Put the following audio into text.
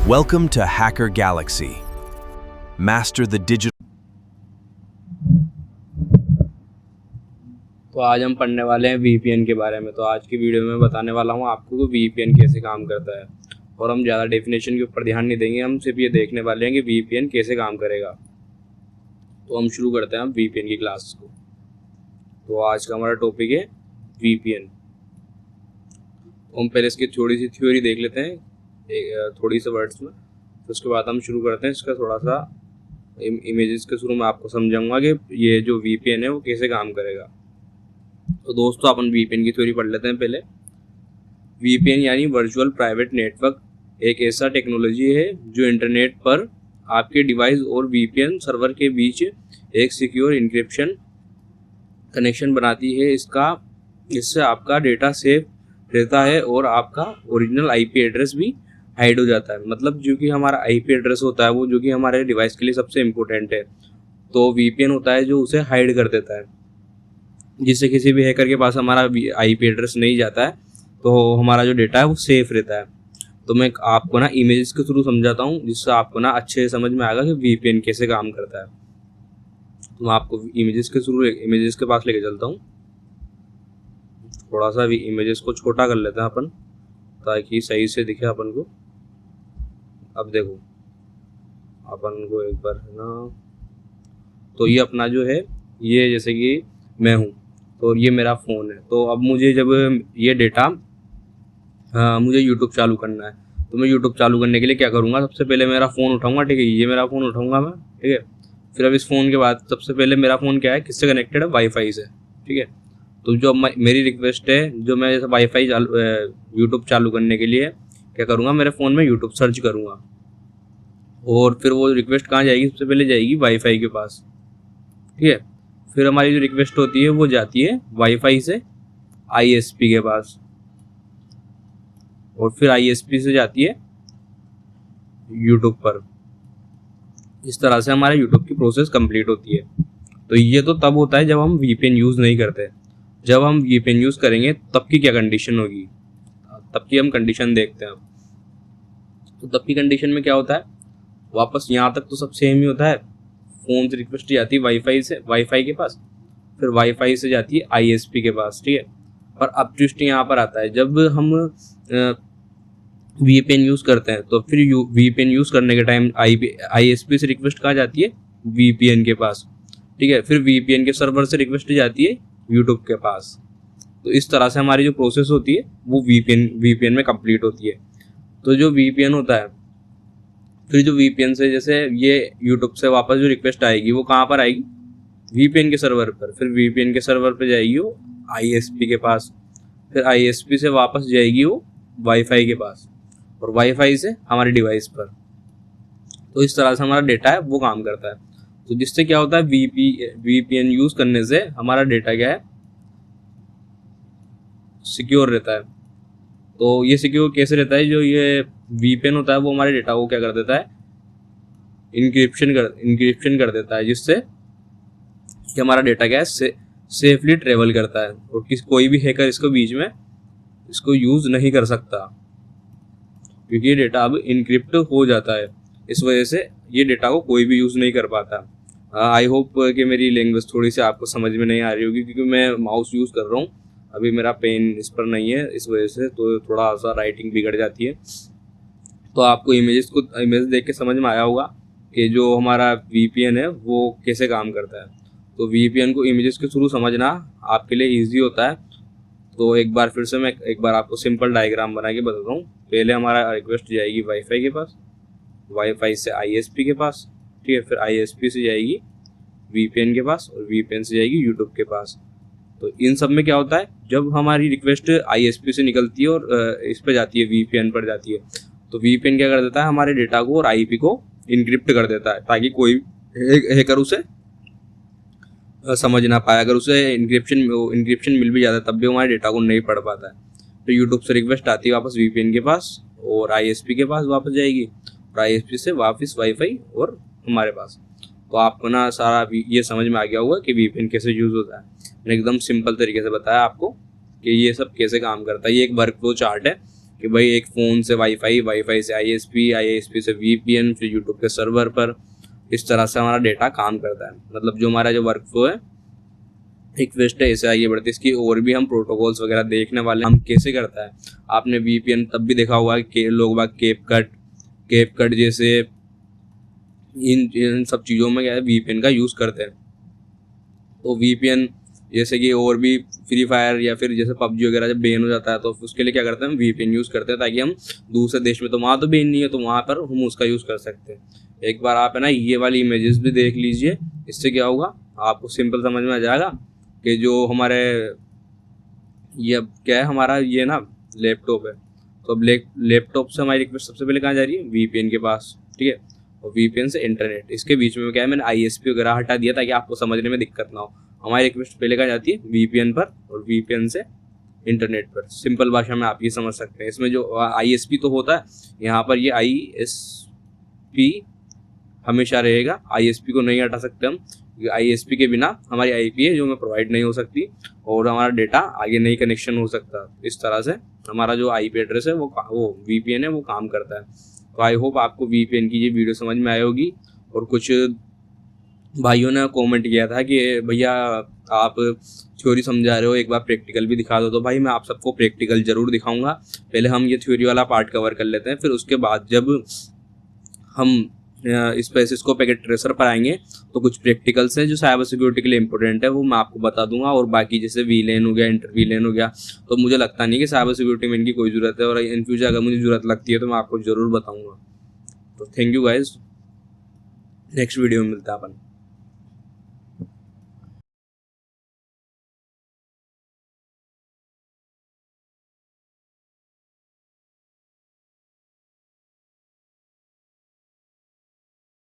Welcome to Hacker Galaxy. Master the digital. तो आज हम पढ़ने वाले हैं VPN के बारे में। तो आज की वीडियो में बताने वाला हूँ आपको कि VPN कैसे काम करता है, और हम ज़्यादा डेफिनेशन के ऊपर ध्यान नहीं देंगे, हम सिर्फ ये देखने वाले हैं कि VPN कैसे काम करेगा। तो हम शुरू करते हैं हम VPN की क्लास को। तो आज का हमारा टॉपिक है VPN। तो हम पहले इसकी थोड़ी सी थ्योरी देख लेते हैं थोड़ी से वर्ड्स में, तो उसके बाद हम शुरू करते हैं इसका थोड़ा सा इमेजेस के शुरू में आपको समझाऊंगा कि ये जो VPN है वो कैसे काम करेगा। तो दोस्तों अपन VPN की थ्योरी पढ़ लेते हैं पहले। VPN यानी वर्चुअल प्राइवेट नेटवर्क एक ऐसा टेक्नोलॉजी है जो इंटरनेट पर आपके डिवाइस और VPN सर्वर के बीच एक सिक्योर इंक्रिप्शन कनेक्शन बनाती है। इससे आपका डेटा सेफ रहता है और आपका ओरिजिनल IP एड्रेस भी हाइड हो जाता है। मतलब जो कि हमारा IP एड्रेस होता है वो जो कि हमारे डिवाइस के लिए सबसे इम्पोर्टेंट है, तो VPN होता है जो उसे हाइड कर देता है, जिससे किसी भी हैकर के पास हमारा IP एड्रेस नहीं जाता है, तो हमारा जो डेटा है वो सेफ रहता है। तो मैं आपको ना इमेजेस के थ्रू समझाता हूँ, जिससे आपको ना अच्छे समझ में आएगा कि VPN कैसे काम करता है। तो मैं आपको इमेजेस के पास लेके चलता हूँ। थोड़ा सा भी इमेजेस को छोटा कर लेते हैं अपन, ताकि सही से दिखे अपन को। अब देखो अपन को एक बार है ना, तो ये अपना जो है ये जैसे कि मैं हूँ, तो ये मेरा फ़ोन है। तो अब मुझे जब ये डेटा मुझे YouTube चालू करना है, तो मैं YouTube चालू करने के लिए क्या करूँगा, सबसे पहले मेरा फ़ोन उठाऊँगा, ठीक है, ये मेरा फ़ोन उठाऊँगा मैं, ठीक है। फिर अब इस फ़ोन के बाद सबसे पहले मेरा फ़ोन क्या है, किससे कनेक्टेड है, वाईफाई से, ठीक है। तो जो मेरी रिक्वेस्ट है, जो मैं जैसे वाईफाई यूट्यूब चालू करने के लिए क्या करूँगा, मेरे फ़ोन में यूट्यूब सर्च करूँगा, और फिर वो रिक्वेस्ट कहाँ जाएगी, सबसे पहले जाएगी वाईफाई के पास, ठीक है। फिर हमारी जो रिक्वेस्ट होती है वो जाती है वाईफाई से ISP के पास, और फिर ISP से जाती है यूट्यूब पर। इस तरह से हमारे यूट्यूब की प्रोसेस कंप्लीट होती है। तो ये तो तब होता है जब हम VPN यूज़ नहीं करते। जब हम VPN यूज़ करेंगे तब की क्या कंडीशन होगी, तब की हम कंडीशन देखते हैं। तो तब की कंडीशन में क्या होता है, वापस यहाँ तक तो सब सेम ही होता है। फ़ोन से रिक्वेस्ट जाती है वाईफाई के पास, फिर वाईफाई से जाती है ISP के पास, ठीक है। पर अब ट्विस्ट यहाँ पर आता है, जब हम VPN यूज़ करते हैं तो फिर VPN यूज़ करने के टाइम ISP से रिक्वेस्ट कहाँ जाती है, VPN के पास, ठीक है। फिर VPN के सर्वर से रिक्वेस्ट जाती है यूट्यूब के पास। तो इस तरह से हमारी जो प्रोसेस होती है वो VPN में कंप्लीट होती है। तो जो VPN होता है, फिर जो VPN से जैसे ये यूट्यूब से वापस जो रिक्वेस्ट आएगी वो कहाँ पर आएगी, VPN के सर्वर पर। फिर VPN के सर्वर पर जाएगी वो ISP के पास, फिर ISP से वापस जाएगी वो वाईफाई के पास, और वाईफाई से हमारे डिवाइस पर। तो इस तरह से हमारा डेटा है वो काम करता है। तो जिससे क्या होता है, VPN यूज़ करने से हमारा डेटा क्या है, सिक्योर रहता है। तो ये सिक्योर कैसे रहता है, जो ये VPN होता है वो हमारे डेटा को क्या कर देता है, इंक्रिप्शन कर देता है, जिससे कि हमारा डेटा क्या है, सेफली ट्रेवल करता है, और कोई भी हैकर इसको बीच में इसको यूज़ नहीं कर सकता, क्योंकि ये डेटा अब इनक्रिप्ट हो जाता है। इस वजह से ये डेटा को कोई भी यूज़ नहीं कर पाता। आई होप कि मेरी लैंग्वेज थोड़ी सी आपको समझ में नहीं आ रही होगी, क्योंकि मैं माउस यूज़ कर रहा हूँ, अभी मेरा पेन इस पर नहीं है, इस वजह से तो थोड़ा सा राइटिंग बिगड़ जाती है। तो आपको इमेज देख के समझ में आया होगा कि जो हमारा VPN है वो कैसे काम करता है। तो VPN को इमेजेस के थ्रू समझना आपके लिए ईजी होता है। तो एक बार फिर से मैं आपको सिंपल डायग्राम बना के बताता हूँ। पहले हमारा रिक्वेस्ट जाएगी वाईफाई के पास, वाईफाई से ISP के पास, ठीक है। फिर ISP से जाएगी VPN के पास, और VPN से जाएगी यूट्यूब के पास। तो इन सब में क्या होता है, जब हमारी रिक्वेस्ट ISP से निकलती है और इस पर जाती है, VPN पर जाती है, तो VPN क्या कर देता है, हमारे डेटा को और IP को इनक्रिप्ट कर देता है, ताकि कोई हैकर उसे समझ ना पाए। अगर उसे इंक्रिप्शन मिल भी जाता है तब भी हमारे डेटा को नहीं पढ़ पाता है। तो यूट्यूब से रिक्वेस्ट आती है वापस VPN के पास, और ISP के पास वापस जाएगी, और ISP से वापस वाईफाई और हमारे पास। तो आपको ना सारा ये समझ में आ गया होगा कि VPN कैसे यूज़ होता है। मैंने एकदम सिंपल तरीके से बताया आपको कि ये सब कैसे काम करता है। ये एक वर्क फ्लो चार्ट है कि भाई एक फ़ोन से वाईफाई, वाईफाई से आईएसपी, आईएसपी से वीपीएन, फिर यूट्यूब के सर्वर पर, इस तरह से हमारा डेटा काम करता है। मतलब जो हमारा जो वर्क फ्लो है रिक्वेस्ट है ऐसे आगे बढ़ती है। इसकी और भी हम प्रोटोकॉल्स वगैरह देखने वाले हैं, हम कैसे करता है। आपने वीपीएन तब भी देखा होगा कि लोग बाग केप कट जैसे इन सब चीज़ों में क्या है वीपीएन का यूज़ करते हैं। तो वीपीएन जैसे कि और भी फ्री फायर या फिर जैसे पबजी वगैरह जब बैन हो जाता है तो उसके लिए क्या करते हैं हम वीपीएन यूज़ करते हैं, ताकि हम दूसरे देश में, तो वहाँ तो बैन नहीं है तो वहाँ पर हम उसका यूज़ कर सकते हैं। एक बार आप है ना ये वाली इमेजेस भी देख लीजिए, इससे क्या होगा आपको सिंपल समझ में आ जाएगा कि जो हमारे ये क्या है हमारा ये ना लैपटॉप है, तो अब लैपटॉप से हमारी रिक्वेस्ट सबसे पहले कहाँ जा रही है वीपीएन के पास, ठीक है। और वीपीएन से इंटरनेट, इसके बीच में क्या है मैंने आईएसपी वगैरह हटा दिया ताकि आपको समझने में दिक्कत ना हो। हमारी रिक्वेस्ट पहले कहाँ जाती है वीपीएन पर और वीपीएन से इंटरनेट पर। सिंपल भाषा में आप ये समझ सकते हैं। इसमें जो आईएसपी तो होता है, यहाँ पर ये आईएसपी हमेशा रहेगा, आईएसपी को नहीं हटा सकते हम। आईएसपी के बिना हमारी आईपी है जो हमें प्रोवाइड नहीं हो सकती और हमारा डेटा आगे नहीं कनेक्शन हो सकता। इस तरह से हमारा जो आईपी एड्रेस है वो वीपीएन है वो काम करता है। तो आई होप आपको वीपीएन की ये वीडियो समझ में आई होगी। और कुछ भाइयों ने कमेंट किया था कि भैया आप थ्योरी समझा रहे हो, एक बार प्रैक्टिकल भी दिखा दो। तो भाई मैं आप सबको प्रैक्टिकल ज़रूर दिखाऊंगा। पहले हम ये थ्योरी वाला पार्ट कवर कर लेते हैं, फिर उसके बाद जब हम इस पे सिस्को पैकेट ट्रेसर पर आएंगे तो कुछ प्रैक्टिकल्स हैं जो साइबर सिक्योरिटी के लिए इंपॉर्टेंट है, वो मैं आपको बता दूंगा। और बाकी जैसे वीलेन हो गया, इंटर वीलेन हो गया, तो मुझे लगता नहीं कि साइबर सिक्योरिटी में इनकी कोई ज़रूरत है, और इन फ्यूचर अगर मुझे ज़रूरत लगती है तो मैं आपको ज़रूर बताऊँगा। तो thank you guys, next video में मिलता है अपन।